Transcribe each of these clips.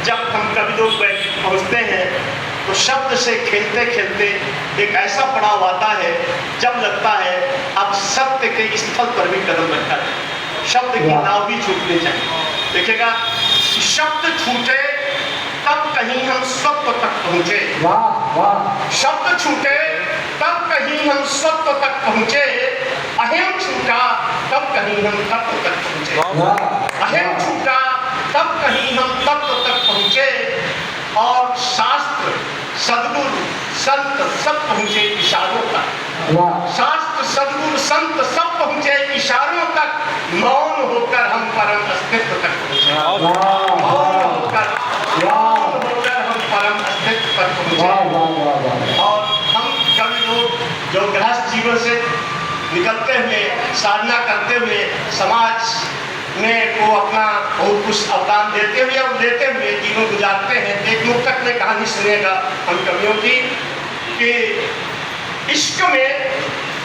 जब हम कवि लोग पहुँचते हैं तो शब्द से खेलते खेलते एक ऐसा पड़ाव आता है जब लगता है अब सत्य के स्थल पर भी कदम रखा है, शब्द की नाव भी छूटनी चाहिए। देखिएगा, शब्द छूटे तब कहीं हम सत्य तक पहुँचे, शब्द छूटे तब कहीं हम सत्य तक पहुँचे, अहम छूटा तब कहीं हम तत्व तक पहुँचे, अहम छूटा तब कहीं हम तत्व तक पहुँचे, और शास्त्र सद्गुरु संत सब पहुँचे इशारों तक, शास्त्र सद्गुरु संत सब पहुँचे इशारों तक, मौन होकर हम परम अस्तित्व तक पहुँचे, मौन होकर हम परम अस्तित्व तक पहुँचे। और हम कवि लोग जो गृहस्थ जीवन से निकलते हुए, साधना करते हुए, समाज में को अपना बहुत कुछ अवदान देते हुए और लेते हुए जीवन गुजारते हैं। एक मुक्तक में कहानी सुनेगा हम कवियों की कि इश्क में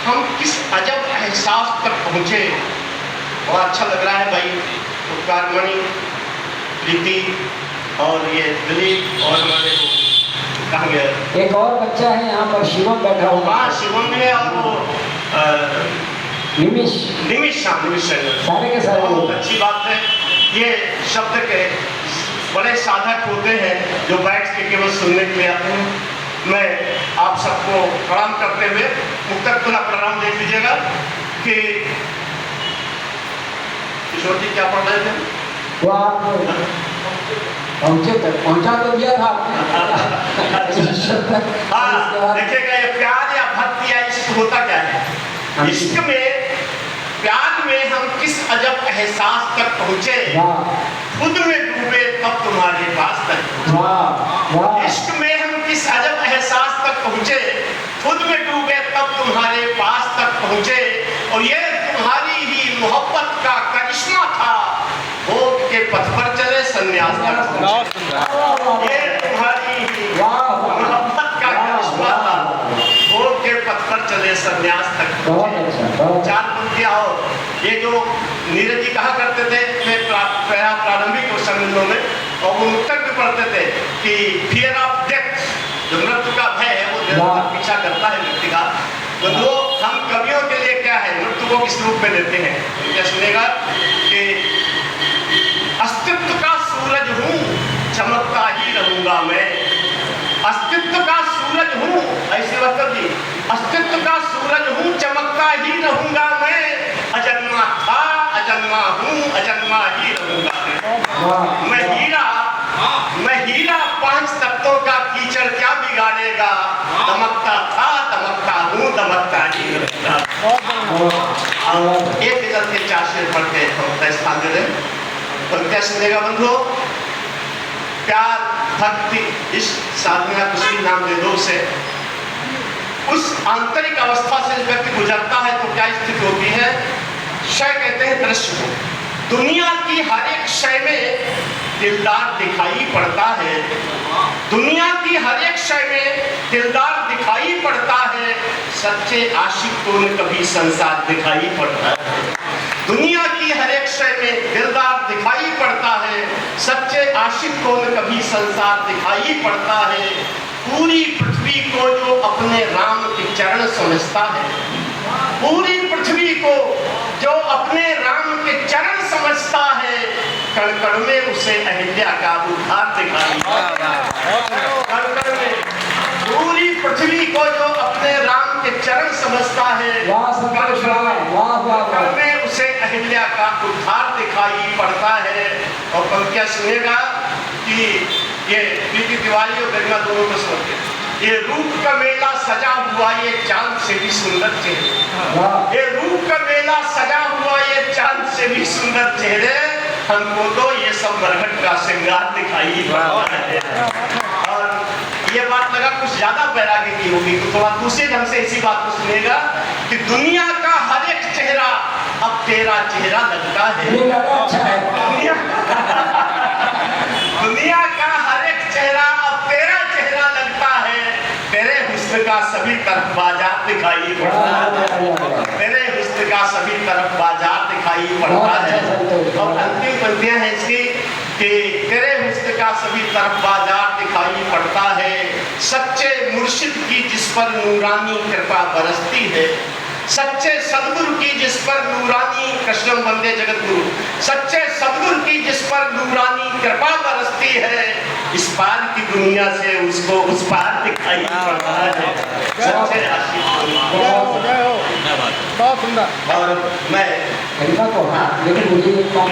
हम किस अजब एहसास तक पहुँचे। बहुत अच्छा लग रहा है भाई, उपकारमणि, प्रीति और ये दिलीप और हमारे कहाँ गए, एक और बच्चा है यहाँ पर, शिवम बैठा हुआ। हाँ, शिवम है और वो निमिष सारे के सारे। बहुत अच्छी बात है। ये शब्द के बड़े साधक होते हैं जो बैठ के केवल सुनने के लिए आते हैं। मैं आप सबको प्रणाम करते हुए मुक्तक पुनः प्रणाम दे दीजिएगा कि किशोर जी क्या पढ़ रहे थे? वो आप पहुंचा तो दिया था हाँ, देखिएगा, ये प्यार या भक्ति या इश्क होता क्या है? इश्क में, प्यार में हम किस अजब एहसास तक पहुँचे, खुद में डूबे तब तुम्हारे पास तक पहुँचे। इश्क में हम किस अजब एहसास तक पहुँचे, खुद में डूबे तब तुम्हारे पास तक पहुँचे, और ये तुम्हारी ही मोहब्बत का करिश्मा था, भोग के पथ पर चले संन्यास तक पहुँचे। ये तुम्हारी ही मोहब्बत का करिश्मा था, भोग के पथ पर चले संन्यास तक पहुँचे। चार पंक्तियाँ और ये जो नीरज जी कहा करते थे प्रारंभिक संबंधों में, और वो मुक्तक भी पढ़ते थे कि फियर ऑफ डेथ, जो मृत्यु का भय है वो निरंतर पीछा करता है व्यक्ति का। तो वो हम कवियों के लिए क्या है, मृत्यु को किस रूप में लेते हैं? क्या सुनेगा कि अस्तित्व का सूरज हूँ, चमकता ही रहूंगा मैं, अस्तित्व का सूरज हूँ, ऐसे मतलब जी, अस्तित्व का सूरज हूँ, चमकता ही रहूंगा मैं, अजन्मा था, अजन्मा हूँ, अजन्मा ही रहूंगा मैं हीरा 5 तत्वों का कीचड़ क्या बिगाड़ेगा, दमकता था, दमकता हूँ, दमकता ही रहूंगा। एक गजल के 4 शेर पढ़ के हम स्थान दे दें, तो क्या सुनेगा बंधु? प्यार, भक्ति, इश्क, साधना, कुछ भी नाम दे दो उसे, उस आंतरिक अवस्था से व्यक्ति गुजरता है तो क्या स्थिति होती है? शय कहते हैं दृश्य को। दुनिया की हर एक शय में दिलदार दिखाई पड़ता है, दुनिया की हर एक शय में दिलदार दिखाई पड़ता है, सच्चे आशिक को न कभी संसार दिखाई पड़ता है। दुनिया की हर एक शय में दिलदार दिखाई पड़ता है, सच्चे आशिक को न कभी संसार दिखाई पड़ता है। पूरी पृथ्वी को जो अपने राम के चरण समझता है, पूरी पृथ्वी को जो अपने राम के चरण समझता है, कण कण में उसे अहिल्या का उद्धार दिखाई पड़ता है। पूरी पृथ्वी को जो अपने राम के चरण समझता है, कण में उसे अहिल्या का उद्धार दिखाई पड़ता है। और पंक्तियां सुनेगा कि ये प्रीति तिवारी और गरिमा दोनों को समझते, ये रूप का मेला सजा हुआ ये चांद से भी सुंदर चेहरे, ये रूप का मेला सजा हुआ ये चांद से भी सुंदर चेहरे, हमको तो ये सब मरघट का श्रृंगार दिखाई पड़ता है। और ये बात लगा कुछ ज्यादा बैरागी की होगी तो थोड़ा दूसरे ढंग से इसी बात को सुनेगा कि दुनिया का हर एक चेहरा अब तेरा चेहरा लगता है। दुनिया का हर एक चेहरा अब तेरा चेहरा लगता है, तेरे हुस्न का सभी तरफ बाजार दिखाई पड़ता है, तेरे हुस्न का सभी तरफ बाजार दिखाई पड़ता है। और अंतिम पंक्तियां हैं इसकी कि तेरे हुस्न का सभी तरफ बाजार दिखाई पड़ता है। सच्चे मुर्शिद की जिस पर नूरानी कृपा बरसती है, सच्चे सदगुरु की जिस पर नूरानी, कृष्णम वंदे जगत गुरु, सच्चे सदगुरु की जिस पर नूरानी कृपा बरसती है, इस पार की दुनिया से उसको उस पार दिखाई पड़ता है। सच्चे आशिक बहुत सुंदर। और मैं कहना तो हाँ, लेकिन मुझे एक बात